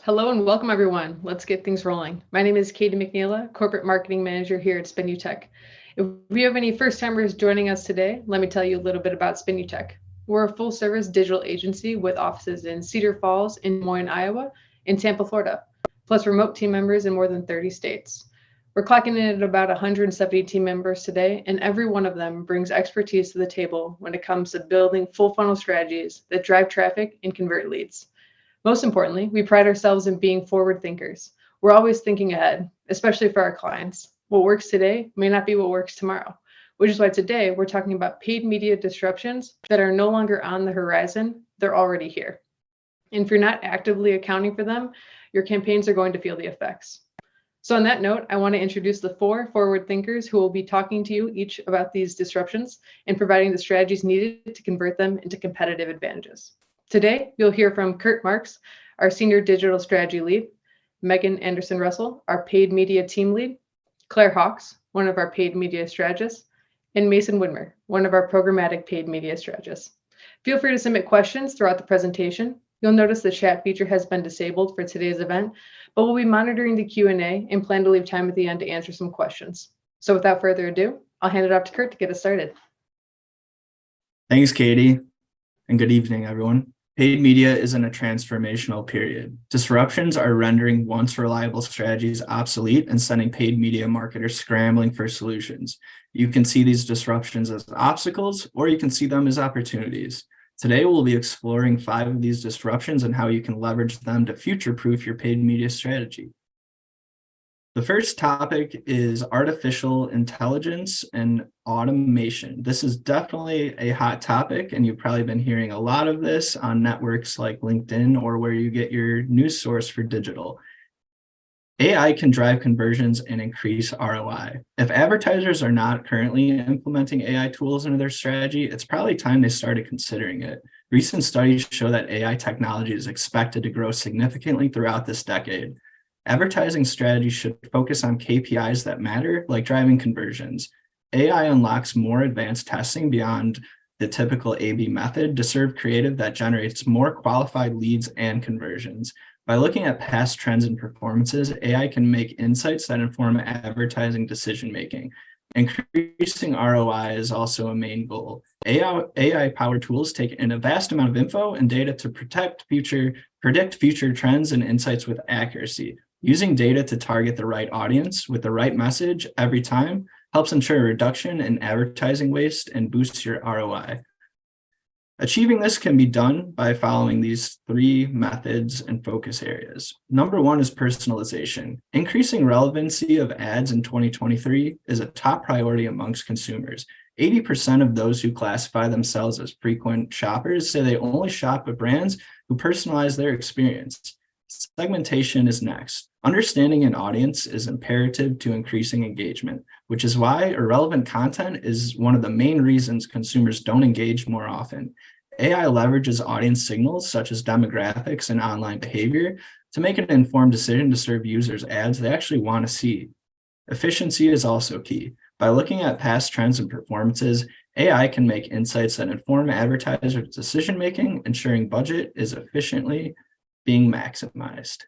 Hello and welcome everyone. Let's get things rolling. My name is Katie McNeila, Corporate Marketing Manager here at Spinutech. If we have any first timers joining us today, let me tell you a little bit about Spinutech. We're a full service digital agency with offices in Cedar Falls, in Des Moines, Iowa, and Tampa, Florida, plus remote team members in more than 30 states. We're clocking in at about 170 team members today, and every one of them brings expertise to the table when it comes to building full funnel strategies that drive traffic and convert leads. Most importantly, we pride ourselves in being forward thinkers. We're always thinking ahead, especially for our clients. What works today may not be what works tomorrow, which is why today we're talking about paid media disruptions that are no longer on the horizon, they're already here. And if you're not actively accounting for them, your campaigns are going to feel the effects. So on that note, I want to introduce the 4 forward thinkers who will be talking to you each about these disruptions and providing the strategies needed to convert them into competitive advantages. Today, you'll hear from Kurt Marks, our Senior Digital Strategy Lead, Megan Anderson-Russell, our Paid Media Team Lead, Claire Hawks, one of our Paid Media Strategists, and Mason Widmer, one of our Programmatic Paid Media Strategists. Feel free to submit questions throughout the presentation. You'll notice the chat feature has been disabled for today's event, but we'll be monitoring the Q&A and plan to leave time at the end to answer some questions. So without further ado, I'll hand it off to Kurt to get us started. Thanks, Katie, and good evening, everyone. Paid media is in a transformational period. Disruptions are rendering once reliable strategies obsolete and sending paid media marketers scrambling for solutions. You can see these disruptions as obstacles, or you can see them as opportunities. Today, we'll be exploring 5 of these disruptions and how you can leverage them to future-proof your paid media strategy. The first topic is artificial intelligence and automation. This is definitely a hot topic, and you've probably been hearing a lot of this on networks like LinkedIn or where you get your news source for digital. AI can drive conversions and increase ROI. If advertisers are not currently implementing AI tools into their strategy, it's probably time they started considering it. Recent studies show that AI technology is expected to grow significantly throughout this decade. Advertising strategies should focus on KPIs that matter, like driving conversions. AI unlocks more advanced testing beyond the typical A/B method to serve creative that generates more qualified leads and conversions. By looking at past trends and performances, AI can make insights that inform advertising decision-making. Increasing ROI is also a main goal. AI-powered tools take in a vast amount of info and data to predict future trends and insights with accuracy. Using data to target the right audience with the right message every time helps ensure a reduction in advertising waste and boosts your ROI. Achieving this can be done by following these 3 methods and focus areas. Number 1 is personalization. Increasing relevancy of ads in 2023 is a top priority amongst consumers. 80% of those who classify themselves as frequent shoppers say they only shop with brands who personalize their experience. Segmentation is next. Understanding an audience is imperative to increasing engagement, which is why irrelevant content is one of the main reasons consumers don't engage more often. AI leverages audience signals such as demographics and online behavior to make an informed decision to serve users ads they actually want to see. Efficiency is also key. By looking at past trends and performances, AI can make insights that inform advertisers' decision-making, ensuring budget is efficiently being maximized.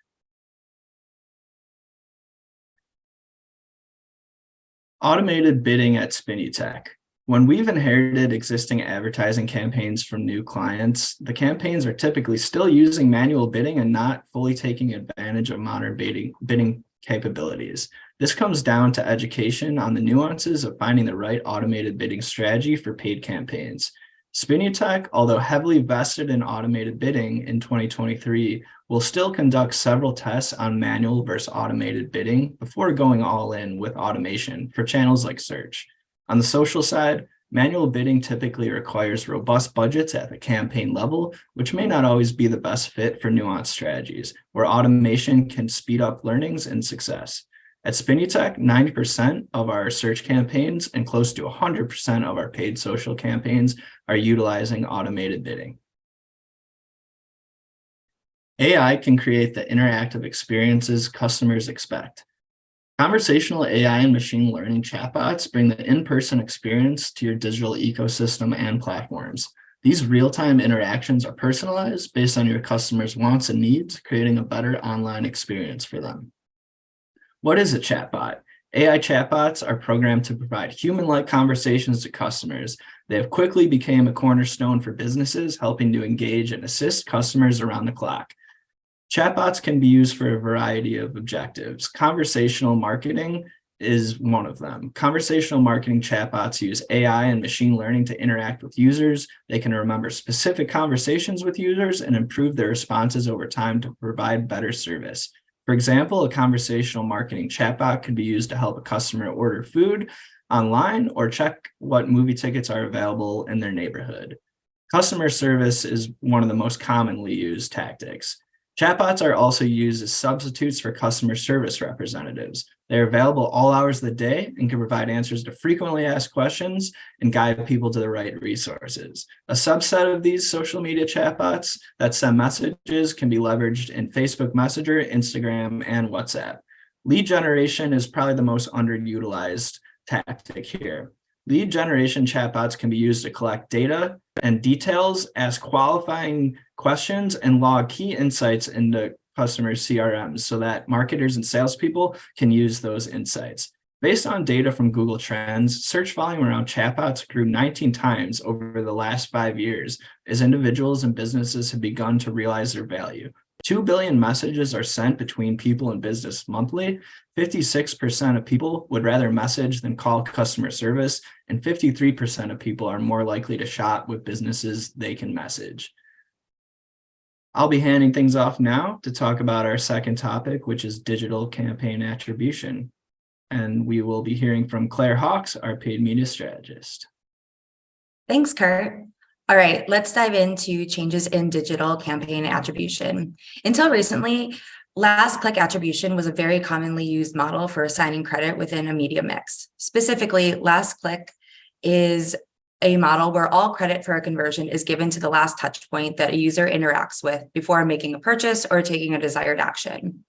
Automated bidding at Spinutech. When we've inherited existing advertising campaigns from new clients, the campaigns are typically still using manual bidding and not fully taking advantage of modern bidding capabilities. This comes down to education on the nuances of finding the right automated bidding strategy for paid campaigns. Spinutech, although heavily vested in automated bidding in 2023, will still conduct several tests on manual versus automated bidding before going all in with automation for channels like search. On the social side, manual bidding typically requires robust budgets at the campaign level, which may not always be the best fit for nuanced strategies, where automation can speed up learnings and success. At Spinutech, 90% of our search campaigns and close to 100% of our paid social campaigns are utilizing automated bidding. AI can create the interactive experiences customers expect. Conversational AI and machine learning chatbots bring the in-person experience to your digital ecosystem and platforms. These real-time interactions are personalized based on your customers' wants and needs, creating a better online experience for them. What is a chatbot? AI chatbots are programmed to provide human-like conversations to customers. They have quickly become a cornerstone for businesses, helping to engage and assist customers around the clock. Chatbots can be used for a variety of objectives. Conversational marketing is one of them. Conversational marketing chatbots use AI and machine learning to interact with users. They can remember specific conversations with users and improve their responses over time to provide better service. For example, a conversational marketing chatbot could be used to help a customer order food online or check what movie tickets are available in their neighborhood. Customer service is one of the most commonly used tactics. Chatbots are also used as substitutes for customer service representatives. They're available all hours of the day and can provide answers to frequently asked questions and guide people to the right resources. A subset of these social media chatbots that send messages can be leveraged in Facebook Messenger, Instagram, and WhatsApp. Lead generation is probably the most underutilized tactic here. Lead generation chatbots can be used to collect data and details, ask qualifying questions, and log key insights into customers' CRMs so that marketers and salespeople can use those insights. Based on data from Google Trends, search volume around chatbots grew 19 times over the last 5 years as individuals and businesses have begun to realize their value. 2 billion messages are sent between people and business monthly. 56% of people would rather message than call customer service, and 53% of people are more likely to shop with businesses they can message. I'll be handing things off now to talk about our second topic, which is digital campaign attribution. And we will be hearing from Claire Hawks, our paid media strategist. Thanks, Kurt. All right, let's dive into changes in digital campaign attribution. Until recently, last click attribution was a very commonly used model for assigning credit within a media mix. Specifically, last click is a model where all credit for a conversion is given to the last touch point that a user interacts with before making a purchase or taking a desired action.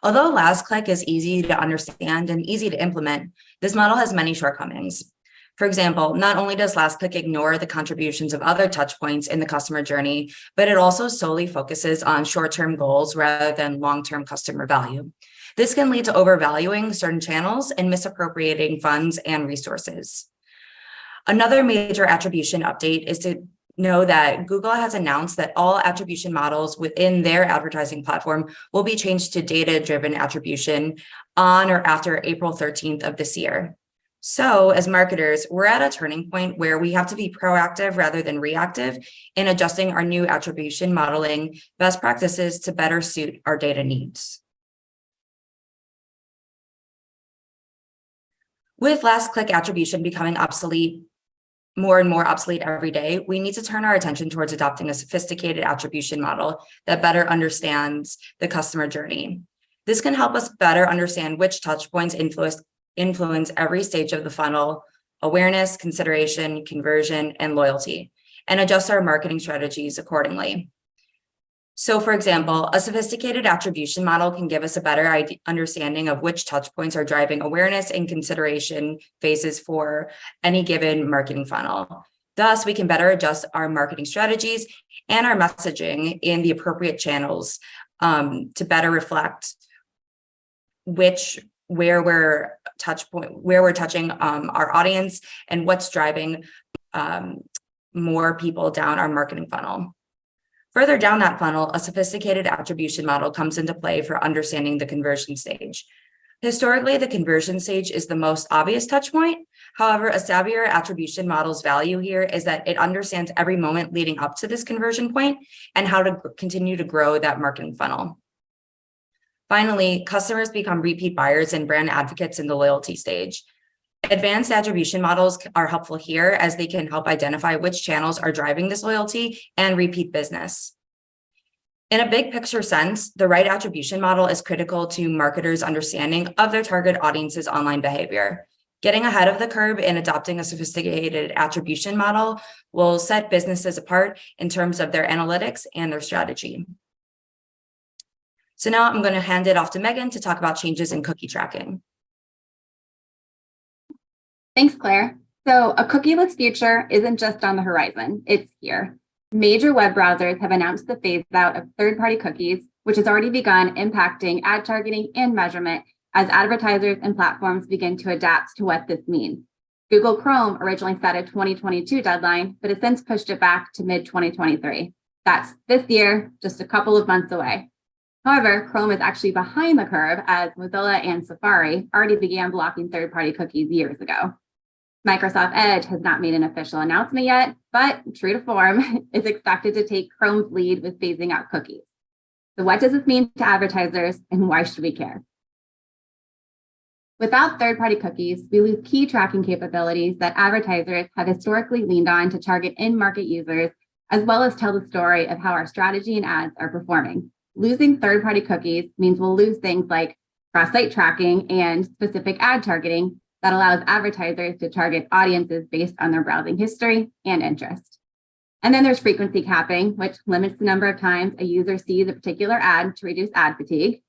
Although last click is easy to understand and easy to implement, this model has many shortcomings. For example, not only does last click ignore the contributions of other touch points in the customer journey, but it also solely focuses on short-term goals rather than long-term customer value. This can lead to overvaluing certain channels and misappropriating funds and resources. Another major attribution update is to know that Google has announced that all attribution models within their advertising platform will be changed to data-driven attribution on or after April 13th of this year. So as marketers, we're at a turning point where we have to be proactive rather than reactive in adjusting our new attribution modeling best practices to better suit our data needs. With last click attribution becoming obsolete, more and more obsolete every day, we need to turn our attention towards adopting a sophisticated attribution model that better understands the customer journey. This can help us better understand which touch points influence every stage of the funnel: awareness, consideration, conversion, and loyalty, and adjust our marketing strategies accordingly. So for example, a sophisticated attribution model can give us a better understanding of which touch points are driving awareness and consideration phases for any given marketing funnel. Thus, we can better adjust our marketing strategies and our messaging in the appropriate channels to better reflect where we're touching our audience and what's driving more people down our marketing funnel. Further down that funnel, a sophisticated attribution model comes into play for understanding the conversion stage. Historically, the conversion stage is the most obvious touch point. However, a savvier attribution model's value here is that it understands every moment leading up to this conversion point and how to continue to grow that marketing funnel. Finally, customers become repeat buyers and brand advocates in the loyalty stage. Advanced attribution models are helpful here as they can help identify which channels are driving this loyalty and repeat business. In a big picture sense, the right attribution model is critical to marketers' understanding of their target audience's online behavior. Getting ahead of the curve in adopting a sophisticated attribution model will set businesses apart in terms of their analytics and their strategy. So now I'm going to hand it off to Megan to talk about changes in cookie tracking. Thanks, Claire. So a cookieless future isn't just on the horizon, it's here. Major web browsers have announced the phase out of third-party cookies, which has already begun impacting ad targeting and measurement as advertisers and platforms begin to adapt to what this means. Google Chrome originally set a 2022 deadline, but has since pushed it back to mid-2023. That's this year, just a couple of months away. However, Chrome is actually behind the curve as Mozilla and Safari already began blocking third-party cookies years ago. Microsoft Edge has not made an official announcement yet, but true to form, is expected to take Chrome's lead with phasing out cookies. So what does this mean to advertisers and why should we care? Without third-party cookies, we lose key tracking capabilities that advertisers have historically leaned on to target in-market users, as well as tell the story of how our strategy and ads are performing. Losing third-party cookies means we'll lose things like cross-site tracking and specific ad targeting that allows advertisers to target audiences based on their browsing history and interest. And then there's frequency capping, which limits the number of times a user sees a particular ad to reduce ad fatigue.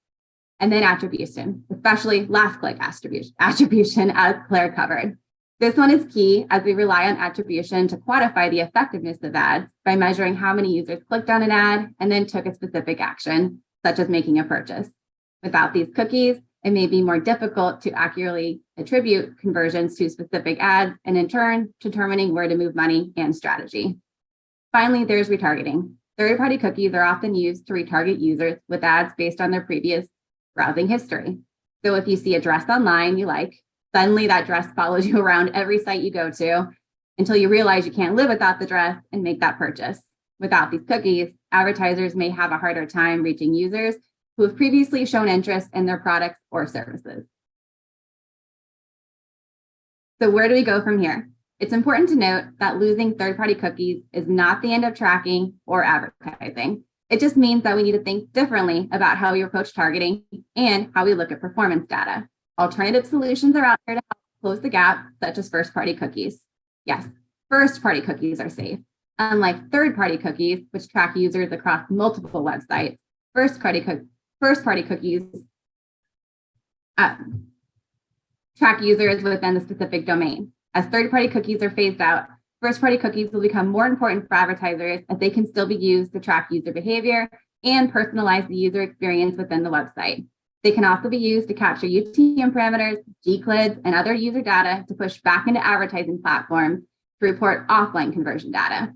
And then attribution, especially last click attribution, as Claire covered. This one is key as we rely on attribution to quantify the effectiveness of ads by measuring how many users clicked on an ad and then took a specific action, such as making a purchase. Without these cookies, it may be more difficult to accurately attribute conversions to specific ads and in turn, determining where to move money and strategy. Finally, there's retargeting. Third-party cookies are often used to retarget users with ads based on their previous browsing history. So if you see a dress online you like, suddenly that dress follows you around every site you go to until you realize you can't live without the dress and make that purchase. Without these cookies, advertisers may have a harder time reaching users who have previously shown interest in their products or services. So where do we go from here? It's important to note that losing third-party cookies is not the end of tracking or advertising. It just means that we need to think differently about how we approach targeting and how we look at performance data. Alternative solutions are out there to help close the gap, such as first-party cookies. Yes, first-party cookies are safe. Unlike third-party cookies, which track users across multiple websites, first-party cookies track users within the specific domain. As third-party cookies are phased out, first-party cookies will become more important for advertisers as they can still be used to track user behavior and personalize the user experience within the website. They can also be used to capture UTM parameters, gCLIDs, and other user data to push back into advertising platforms to report offline conversion data.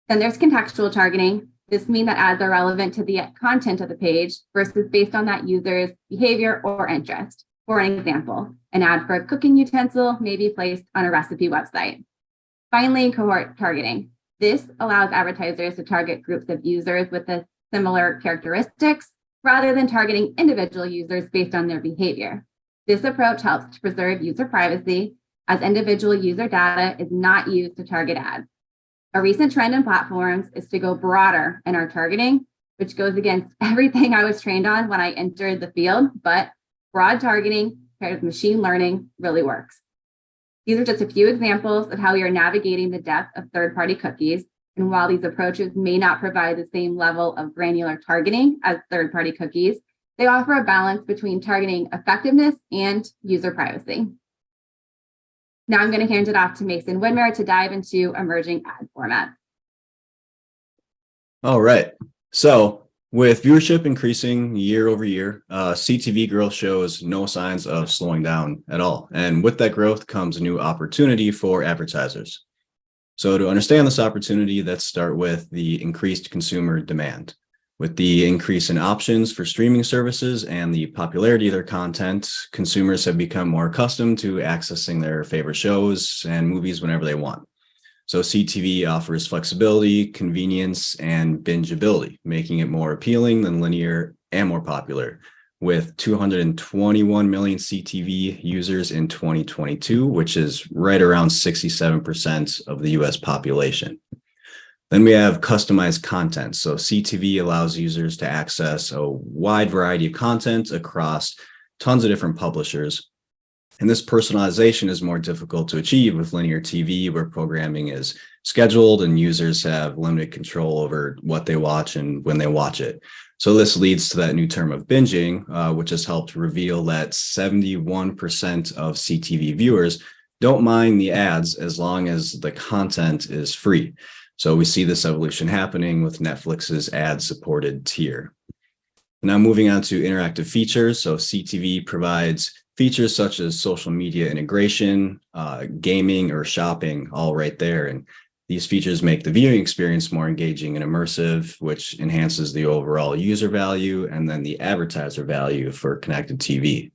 Then there's contextual targeting. This means that ads are relevant to the content of the page versus based on that user's behavior or interest. For an example, an ad for a cooking utensil may be placed on a recipe website. Finally, cohort targeting. This allows advertisers to target groups of users with similar characteristics rather than targeting individual users based on their behavior. This approach helps to preserve user privacy as individual user data is not used to target ads. A recent trend in platforms is to go broader in our targeting, which goes against everything I was trained on when I entered the field, but broad targeting paired with machine learning really works. These are just a few examples of how we are navigating the depth of third-party cookies. And while these approaches may not provide the same level of granular targeting as third-party cookies, they offer a balance between targeting effectiveness and user privacy. Now I'm going to hand it off to Mason Widmer to dive into emerging ad formats. All right. So with viewership increasing year over year, CTV growth shows no signs of slowing down at all. And with that growth comes a new opportunity for advertisers. So to understand this opportunity, let's start with the increased consumer demand. With the increase in options for streaming services and the popularity of their content, consumers have become more accustomed to accessing their favorite shows and movies whenever they want. So CTV offers flexibility, convenience, and bingeability, making it more appealing than linear and more popular. With 221 million CTV users in 2022, which is right around 67% of the US population. Then we have customized content. So CTV allows users to access a wide variety of content across tons of different publishers. And this personalization is more difficult to achieve with linear TV, where programming is scheduled and users have limited control over what they watch and when they watch it. So this leads to that new term of binging, which has helped reveal that 71% of CTV viewers don't mind the ads as long as the content is free. So we see this evolution happening with Netflix's ad-supported tier. Now moving on to interactive features. So CTV provides features such as social media integration, gaming, or shopping, all right there. And these features make the viewing experience more engaging and immersive, which enhances the overall user value and then the advertiser value for connected TV.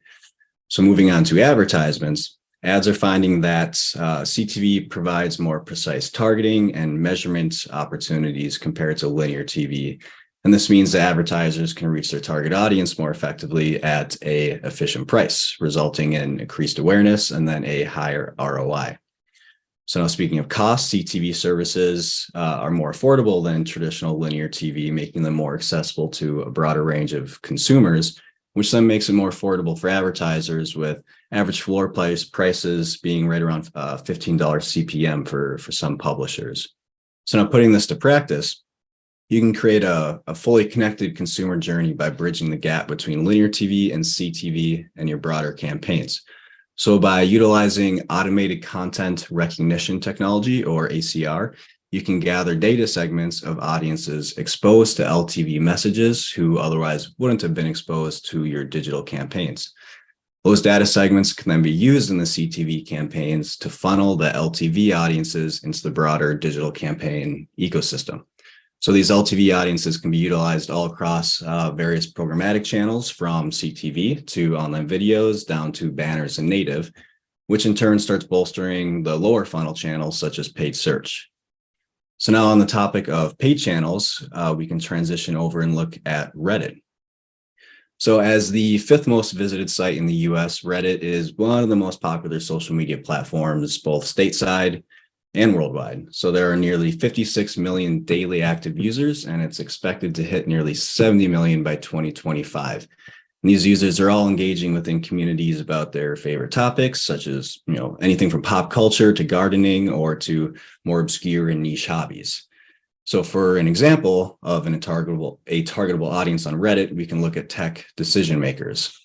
So moving on to advertisements, ads are finding that CTV provides more precise targeting and measurement opportunities compared to linear TV. And this means that advertisers can reach their target audience more effectively at an efficient price, resulting in increased awareness and then a higher ROI. So now speaking of cost, CTV services are more affordable than traditional linear TV, making them more accessible to a broader range of consumers, which then makes it more affordable for advertisers, with average floor prices being right around $15 CPM for some publishers. So now putting this to practice, you can create a fully connected consumer journey by bridging the gap between linear TV and CTV and your broader campaigns. So by utilizing automated content recognition technology, or ACR, you can gather data segments of audiences exposed to LTV messages who otherwise wouldn't have been exposed to your digital campaigns. Those data segments can then be used in the CTV campaigns to funnel the LTV audiences into the broader digital campaign ecosystem. So these LTV audiences can be utilized all across various programmatic channels, from CTV to online videos down to banners and native, which in turn starts bolstering the lower funnel channels such as paid search. So now on the topic of paid channels, we can transition over and look at Reddit. So as the 5th most visited site in the US, Reddit is one of the most popular social media platforms, both stateside and worldwide. So there are nearly 56 million daily active users, and it's expected to hit nearly 70 million by 2025. And these users are all engaging within communities about their favorite topics, such as, anything from pop culture to gardening or to more obscure and niche hobbies. So for an example of a targetable audience on Reddit, we can look at tech decision makers.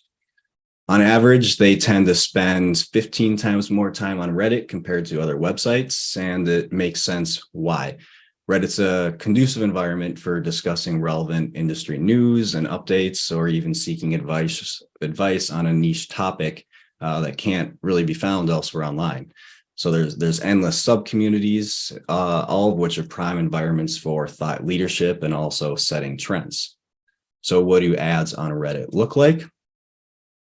On average, they tend to spend 15 times more time on Reddit compared to other websites, and it makes sense why. Reddit's a conducive environment for discussing relevant industry news and updates, or even seeking advice on a niche topic that can't really be found elsewhere online. So there's endless sub-communities, all of which are prime environments for thought leadership and also setting trends. So what do ads on Reddit look like?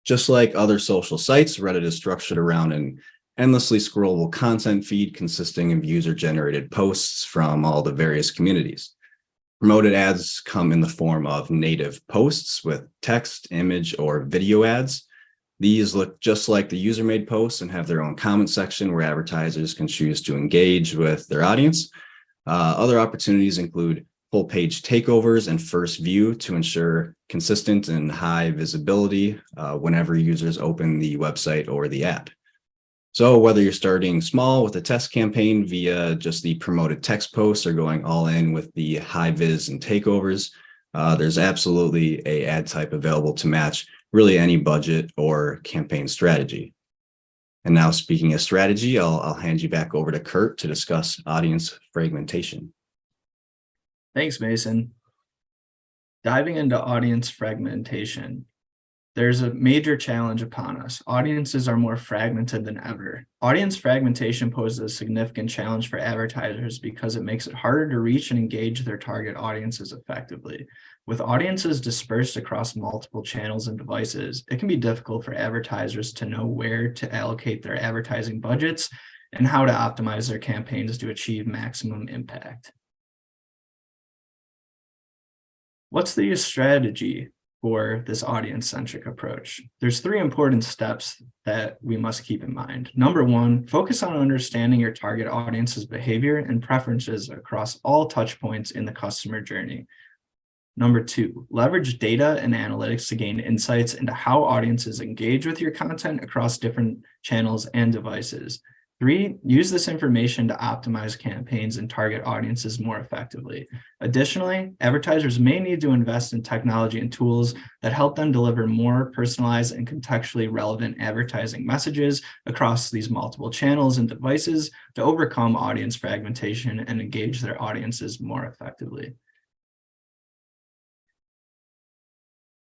Just like other social sites, Reddit is structured around an endlessly scrollable content feed consisting of user-generated posts from all the various communities. Promoted ads come in the form of native posts with text, image, or video ads. These look just like the user-made posts and have their own comment section where advertisers can choose to engage with their audience. Other opportunities include full page takeovers and first view to ensure consistent and high visibility whenever users open the website or the app. So whether you're starting small with a test campaign via just the promoted text posts or going all in with the high vis and takeovers, there's absolutely an ad type available to match really any budget or campaign strategy. And now, speaking of strategy, I'll hand you back over to Kurt to discuss audience fragmentation. Thanks, Mason. Diving into audience fragmentation, there's a major challenge upon us. Audiences are more fragmented than ever. Audience fragmentation poses a significant challenge for advertisers because it makes it harder to reach and engage their target audiences effectively. With audiences dispersed across multiple channels and devices, it can be difficult for advertisers to know where to allocate their advertising budgets and how to optimize their campaigns to achieve maximum impact. What's the strategy for this audience-centric approach? There's 3 important steps that we must keep in mind. Number 1, focus on understanding your target audience's behavior and preferences across all touch points in the customer journey. Number 2, leverage data and analytics to gain insights into how audiences engage with your content across different channels and devices. 3, use this information to optimize campaigns and target audiences more effectively. Additionally, advertisers may need to invest in technology and tools that help them deliver more personalized and contextually relevant advertising messages across these multiple channels and devices to overcome audience fragmentation and engage their audiences more effectively.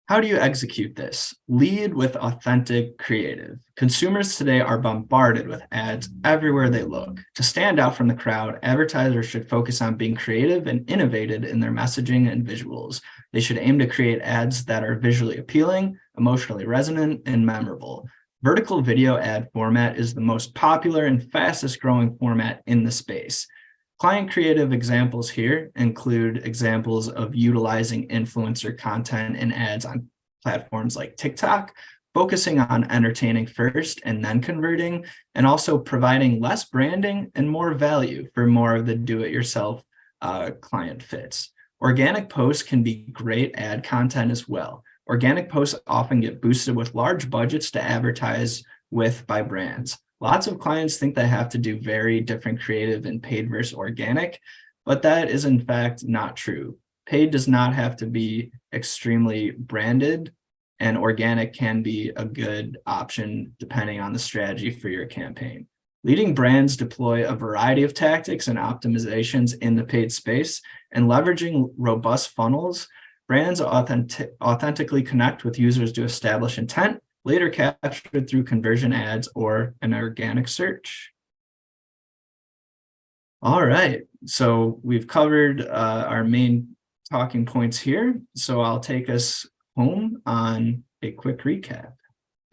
How do you execute this? Lead with authentic creative. Consumers today are bombarded with ads everywhere they look. To stand out from the crowd, advertisers should focus on being creative and innovative in their messaging and visuals. They should aim to create ads that are visually appealing, emotionally resonant, and memorable. Vertical video ad format is the most popular and fastest growing format in the space. Client creative examples here include examples of utilizing influencer content and ads on platforms like TikTok, focusing on entertaining first and then converting, and also providing less branding and more value for more of the do-it-yourself client fits. Organic posts can be great ad content as well. Organic posts often get boosted with large budgets to advertise with by brands. Lots of clients think they have to do very different creative in paid versus organic, but that is in fact not true. Paid does not have to be extremely branded, and organic can be a good option depending on the strategy for your campaign. Leading brands deploy a variety of tactics and optimizations in the paid space, and leveraging robust funnels, brands authentically connect with users to establish intent, later captured through conversion ads or an organic search. All right, so we've covered our main talking points here. So I'll take us home on a quick recap.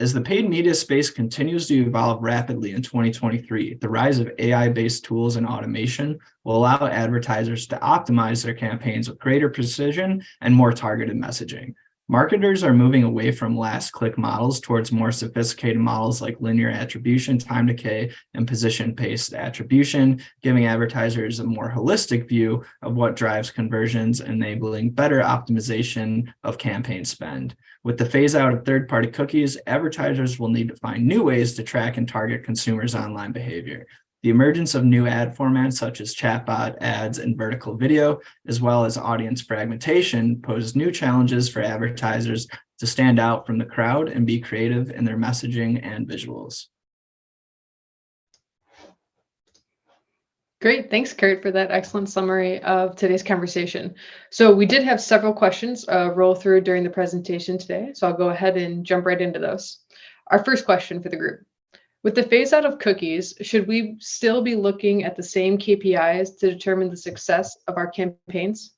As the paid media space continues to evolve rapidly in 2023, the rise of AI-based tools and automation will allow advertisers to optimize their campaigns with greater precision and more targeted messaging. Marketers are moving away from last-click models towards more sophisticated models like linear attribution, time decay, and position-based attribution, giving advertisers a more holistic view of what drives conversions, enabling better optimization of campaign spend. With the phase-out of third-party cookies, advertisers will need to find new ways to track and target consumers' online behavior. The emergence of new ad formats such as chatbot ads and vertical video, as well as audience fragmentation, pose new challenges for advertisers to stand out from the crowd and be creative in their messaging and visuals. Great. Thanks, Kurt, for that excellent summary of today's conversation. So we did have several questions roll through during the presentation today, so I'll go ahead and jump right into those. Our first question for the group. With the phase out of cookies, should we still be looking at the same KPIs to determine the success of our campaigns?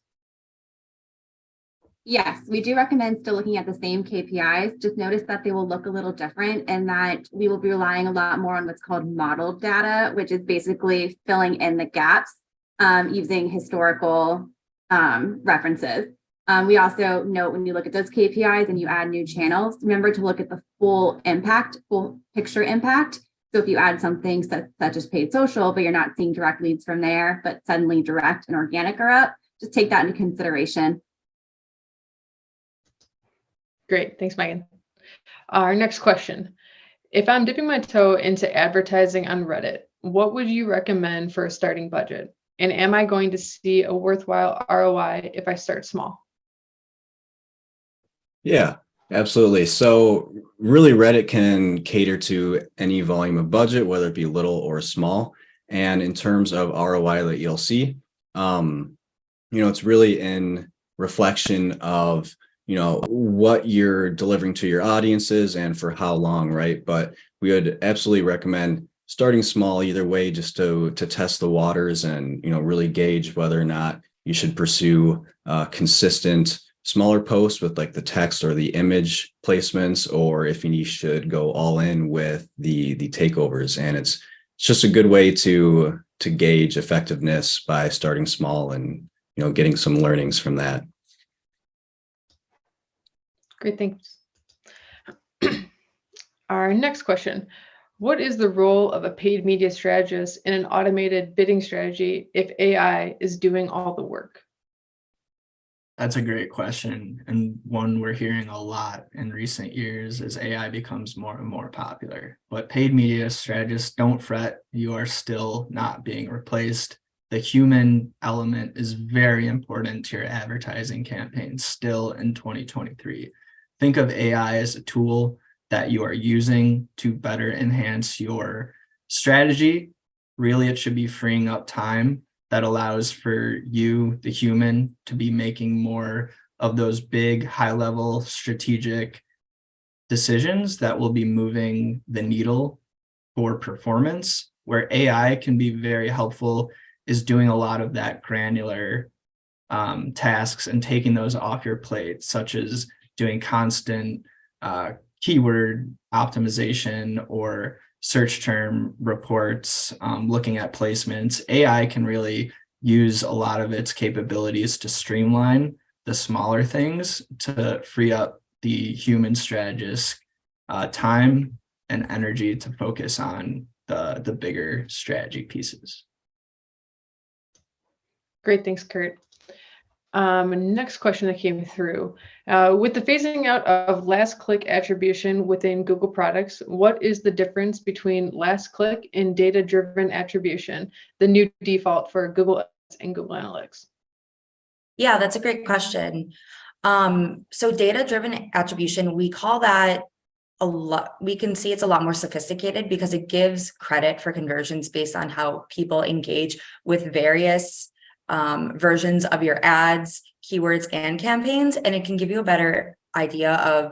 Yes, we do recommend still looking at the same KPIs. Just notice that they will look a little different and that we will be relying a lot more on what's called modeled data, which is basically filling in the gaps using historical references. We also note when you look at those KPIs and you add new channels, remember to look at the full impact, full picture impact. So if you add something such as paid social, but you're not seeing direct leads from there, but suddenly direct and organic are up, just take that into consideration. Great. Thanks, Megan. Our next question. If I'm dipping my toe into advertising on Reddit, what would you recommend for a starting budget? And am I going to see a worthwhile ROI if I start small? Yeah, absolutely. So really Reddit can cater to any volume of budget, whether it be little or small. And in terms of ROI that you'll see, it's really in reflection of, what you're delivering to your audiences and for how long, right? But we would absolutely recommend starting small either way, just to test the waters and, really gauge whether or not you should pursue consistent smaller posts with like the text or the image placements, or if you should go all in with the takeovers. And it's just a good way to gauge effectiveness by starting small and, getting some learnings from that. Great, thanks. Our next question. What is the role of a paid media strategist in an automated bidding strategy if AI is doing all the work? That's a great question, and one we're hearing a lot in recent years as AI becomes more and more popular. But paid media strategists, don't fret, you are still not being replaced. The human element is very important to your advertising campaigns still in 2023. Think of AI as a tool that you are using to better enhance your strategy. Really, it should be freeing up time that allows for you, the human, to be making more of those big, high-level strategic decisions that will be moving the needle for performance. Where AI can be very helpful is doing a lot of that granular tasks and taking those off your plate, such as doing constant keyword optimization or search term reports, looking at placements. AI can really use a lot of its capabilities to streamline the smaller things to free up the human strategist time and energy to focus on the bigger strategy pieces. Great, thanks, Kurt. Next question that came through. With the phasing out of last click attribution within Google products, what is the difference between last click and data-driven attribution, the new default for Google Ads and Google Analytics? Yeah, that's a great question. So data-driven attribution, we call that a lot. We can see it's a lot more sophisticated because it gives credit for conversions based on how people engage with various versions of your ads, keywords, and campaigns, and it can give you a better idea of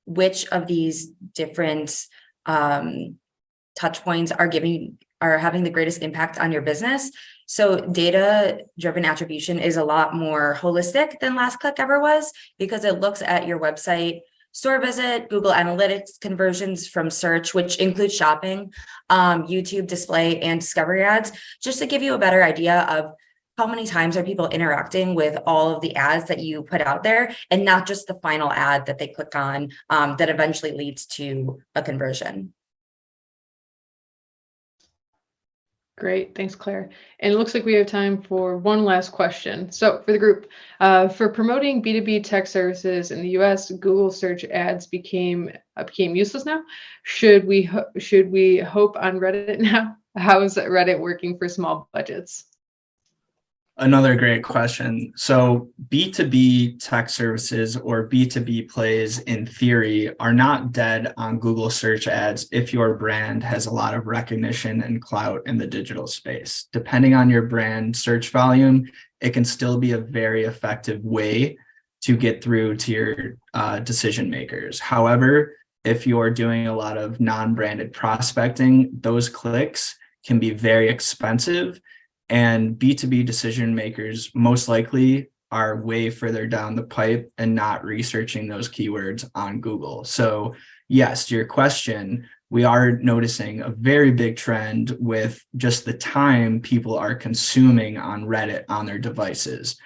which of these different touch points are having the greatest impact on your business. So data-driven attribution is a lot more holistic than last click ever was, because it looks at your website store visit, Google Analytics conversions from search, which includes shopping, YouTube display, and discovery ads, just to give you a better idea of how many times are people interacting with all of the ads that you put out there, and not just the final ad that they click on that eventually leads to a conversion. Great, thanks, Claire. And it looks like we have time for one last question. So for the group, for promoting B2B tech services in the US, Google search ads became useless now. Should we hope on Reddit now? How is Reddit working for small budgets? Another great question. So B2B tech services or B2B plays in theory are not dead on Google search ads if your brand has a lot of recognition and clout in the digital space. Depending on your brand search volume, it can still be a very effective way to get through to your decision makers. However, if you're doing a lot of non-branded prospecting, those clicks can be very expensive. And B2B decision makers most likely are way further down the pipe and not researching those keywords on Google. So yes, to your question, we are noticing a very big trend with just the time people are consuming on Reddit on their devices.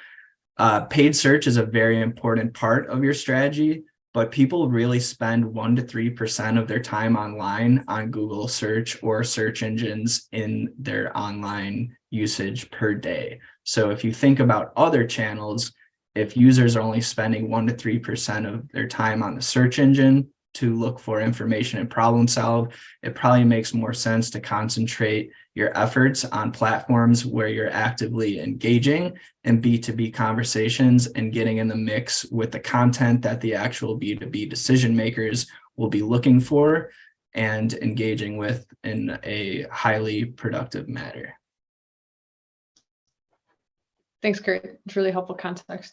Paid search is a very important part of your strategy, but people really spend 1 to 3% of their time online on Google search or search engines in their online usage per day. So if you think about other channels, if users are only spending 1 to 3% of their time on the search engine to look for information and problem solve, it probably makes more sense to concentrate your efforts on platforms where you're actively engaging in B2B conversations and getting in the mix with the content that the actual B2B decision makers will be looking for and engaging with in a highly productive manner. Thanks, Kurt. It's really helpful context.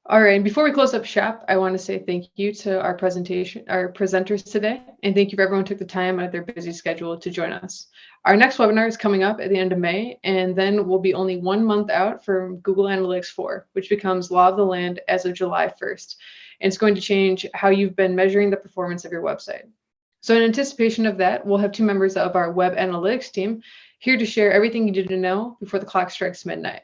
All right, and before we close up shop, I want to say thank you to our presenters today, and thank you for everyone who took the time out of their busy schedule to join us. Our next webinar is coming up at the end of May, and then we'll be only 1 month out from Google Analytics 4, which becomes law of the land as of July 1st. And it's going to change how you've been measuring the performance of your website. So in anticipation of that, we'll have 2 members of our web analytics team here to share everything you need to know before the clock strikes midnight.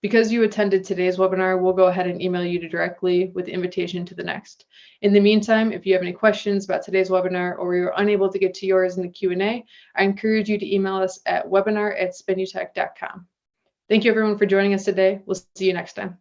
Because you attended today's webinar, we'll go ahead and email you directly with the invitation to the next. In the meantime, if you have any questions about today's webinar or you're unable to get to yours in the Q&A, I encourage you to email us at webinar@spinutech.com. Thank you everyone for joining us today. We'll see you next time.